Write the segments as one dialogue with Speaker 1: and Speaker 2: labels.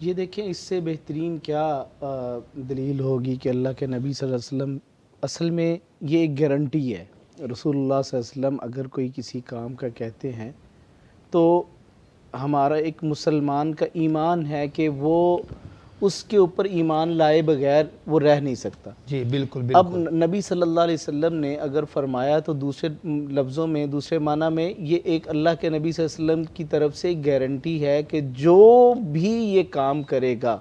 Speaker 1: یہ دیکھیں اس سے بہترین کیا دلیل ہوگی کہ اللہ کے نبی صلی اللہ علیہ وسلم اصل میں یہ ایک گارنٹی ہے۔ رسول اللہ صلی اللہ علیہ وسلم اگر کوئی کسی کام کا کہتے ہیں تو ہمارا ایک مسلمان کا ایمان ہے کہ وہ اس کے اوپر ایمان لائے بغیر وہ رہ نہیں سکتا۔
Speaker 2: جی بالکل
Speaker 1: اب
Speaker 2: بالکل۔
Speaker 1: نبی صلی اللہ علیہ وسلم نے اگر فرمایا تو دوسرے لفظوں میں، دوسرے معنی میں یہ ایک اللہ کے نبی صلی اللہ علیہ وسلم کی طرف سے ایک گارنٹی ہے کہ جو بھی یہ کام کرے گا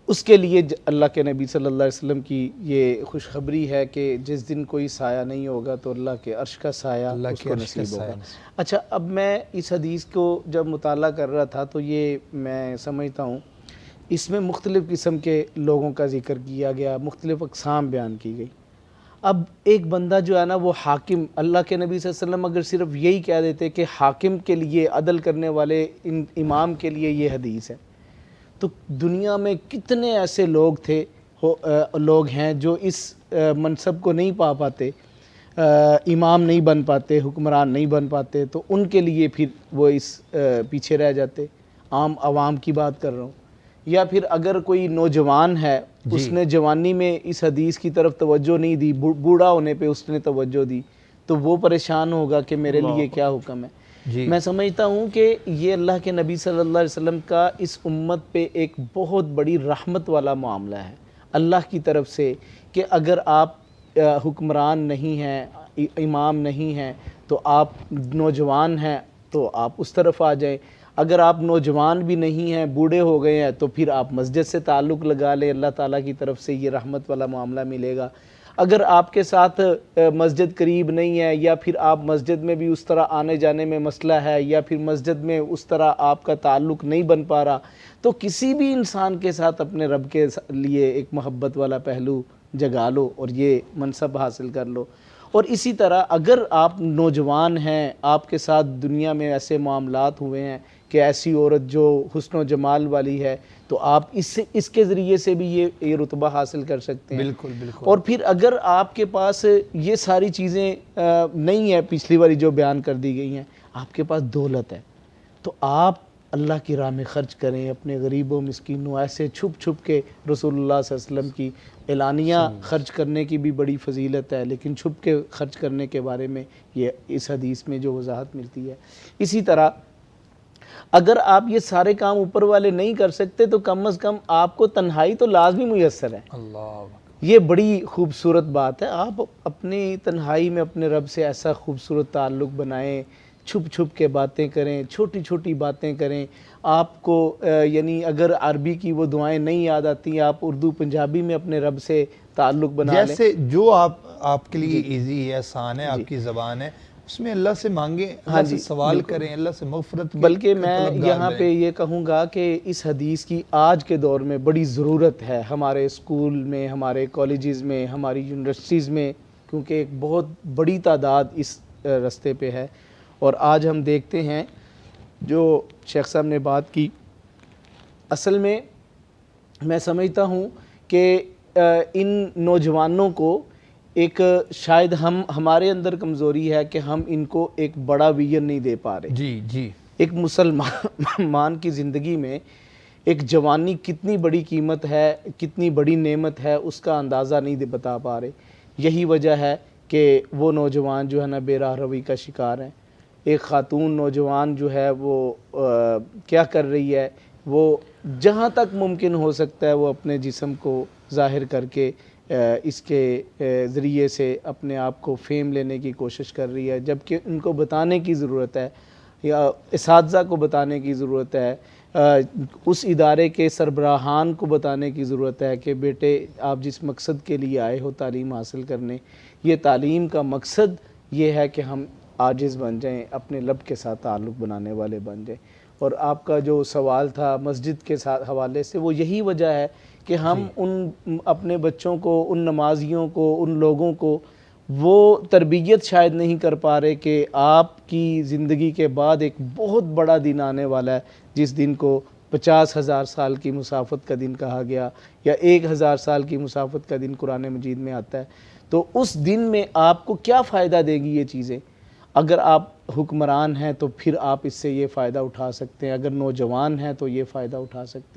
Speaker 1: اس کے لیے اللہ کے نبی صلی اللہ علیہ وسلم کی یہ خوشخبری ہے کہ جس دن کوئی سایہ نہیں ہوگا تو اللہ کے عرش کا سایہ اس کو نصیب ہوگا۔ اچھا، اب میں اس حدیث کو جب مطالعہ کر رہا تھا تو یہ میں سمجھتا ہوں اس میں مختلف قسم کے لوگوں کا ذکر کیا گیا، مختلف اقسام بیان کی گئی۔ اب ایک بندہ جو ہے نا وہ حاکم، اللہ کے نبی صلی اللہ علیہ وسلم اگر صرف یہی کہہ دیتے کہ حاکم کے لیے، عدل کرنے والے امام کے لیے یہ حدیث ہے، تو دنیا میں کتنے ایسے لوگ ہیں جو اس منصب کو نہیں پا پاتے، امام نہیں بن پاتے، حکمران نہیں بن پاتے، تو ان کے لیے پھر وہ اس پیچھے رہ جاتے۔ عام عوام کی بات کر رہا ہوں۔ یا پھر اگر کوئی نوجوان ہے، اس نے جوانی میں اس حدیث کی طرف توجہ نہیں دی، بوڑھا ہونے پہ اس نے توجہ دی، تو وہ پریشان ہوگا کہ میرے لیے کیا حکم ہے۔ میں سمجھتا ہوں کہ یہ اللہ کے نبی صلی اللہ علیہ وسلم کا اس امت پہ ایک بہت بڑی رحمت والا معاملہ ہے اللہ کی طرف سے، کہ اگر آپ حکمران نہیں ہیں، امام نہیں ہیں، تو آپ نوجوان ہیں تو آپ اس طرف آ جائیں۔ اگر آپ نوجوان بھی نہیں ہیں، بوڑھے ہو گئے ہیں، تو پھر آپ مسجد سے تعلق لگا لیں، اللہ تعالیٰ کی طرف سے یہ رحمت والا معاملہ ملے گا۔ اگر آپ کے ساتھ مسجد قریب نہیں ہے، یا پھر آپ مسجد میں بھی اس طرح آنے جانے میں مسئلہ ہے، یا پھر مسجد میں اس طرح آپ کا تعلق نہیں بن پا رہا، تو کسی بھی انسان کے ساتھ اپنے رب کے لیے ایک محبت والا پہلو جگا لو اور یہ منصب حاصل کر لو۔ اور اسی طرح اگر آپ نوجوان ہیں، آپ کے ساتھ دنیا میں ایسے معاملات ہوئے ہیں کہ ایسی عورت جو حسن و جمال والی ہے، تو آپ اس کے ذریعے سے بھی یہ رتبہ حاصل کر سکتے ہیں۔
Speaker 2: بالکل بالکل۔
Speaker 1: اور پھر اگر آپ کے پاس یہ ساری چیزیں نہیں ہیں، پچھلی والی جو بیان کر دی گئی ہیں، آپ کے پاس دولت ہے، تو آپ اللہ کی راہ میں خرچ کریں، اپنے غریبوں مسکینوں، ایسے چھپ چھپ کے۔ رسول اللہ صلی اللہ علیہ وسلم کی اعلانیہ خرچ کرنے کی بھی بڑی فضیلت ہے، لیکن چھپ کے خرچ کرنے کے بارے میں یہ اس حدیث میں جو وضاحت ملتی ہے۔ اسی طرح اگر آپ یہ سارے کام اوپر والے نہیں کر سکتے تو کم از کم آپ کو تنہائی تو لازمی میسر ہے۔ یہ بڑی خوبصورت بات ہے، آپ اپنی تنہائی میں اپنے رب سے ایسا خوبصورت تعلق بنائیں، چھپ چھپ کے باتیں کریں، چھوٹی چھوٹی باتیں کریں۔ آپ کو یعنی اگر عربی کی وہ دعائیں نہیں یاد آتی، آپ اردو پنجابی میں اپنے رب سے تعلق بنا لیں،
Speaker 2: جیسے جو آپ کے لیے ایزی ہے، آسان ہے، آپ کی زبان ہے، اس میں اللہ سے مانگیں، اللہ سے سوال کریں، اللہ سے مغفرت کی
Speaker 1: بلکہ میں یہاں پہ یہ کہوں گا کہ اس حدیث کی آج کے دور میں بڑی ضرورت ہے، ہمارے اسکول میں، ہمارے کالجز میں، ہماری یونیورسٹیز میں، کیونکہ ایک بہت بڑی تعداد اس رستے پہ ہے۔ اور آج ہم دیکھتے ہیں جو شیخ صاحب نے بات کی، اصل میں سمجھتا ہوں کہ ان نوجوانوں کو ایک شاید ہمارے اندر کمزوری ہے کہ ہم ان کو ایک بڑا ویژن نہیں دے پا رہے۔
Speaker 2: جی
Speaker 1: ایک مسلمان کی زندگی میں ایک جوانی کتنی بڑی قیمت ہے، کتنی بڑی نعمت ہے، اس کا اندازہ نہیں بتا پا رہے۔ یہی وجہ ہے کہ وہ نوجوان جو ہے نا بے راہ روی کا شکار ہیں۔ ایک خاتون نوجوان جو ہے وہ کیا کر رہی ہے، وہ جہاں تک ممکن ہو سکتا ہے وہ اپنے جسم کو ظاہر کر کے اس کے ذریعے سے اپنے آپ کو فیم لینے کی کوشش کر رہی ہے، جبکہ ان کو بتانے کی ضرورت ہے، یا اساتذہ کو بتانے کی ضرورت ہے، اس ادارے کے سربراہان کو بتانے کی ضرورت ہے کہ بیٹے آپ جس مقصد کے لیے آئے ہو تعلیم حاصل کرنے، یہ تعلیم کا مقصد یہ ہے کہ ہم عاجز بن جائیں، اپنے رب کے ساتھ تعلق بنانے والے بن جائیں۔ اور آپ کا جو سوال تھا مسجد کے ساتھ حوالے سے، وہ یہی وجہ ہے کہ ہم ان اپنے بچوں کو، ان نمازیوں کو، ان لوگوں کو وہ تربیت شاید نہیں کر پا رہے کہ آپ کی زندگی کے بعد ایک بہت بڑا دن آنے والا ہے، جس دن کو 50,000 سال کی مسافت کا دن کہا گیا، یا 1,000 سال کی مسافت کا دن قرآن مجید میں آتا ہے۔ تو اس دن میں آپ کو کیا فائدہ دے گی یہ چیزیں؟ اگر آپ حکمران ہیں تو پھر آپ اس سے یہ فائدہ اٹھا سکتے ہیں، اگر نوجوان ہیں تو یہ فائدہ اٹھا سکتے ہیں۔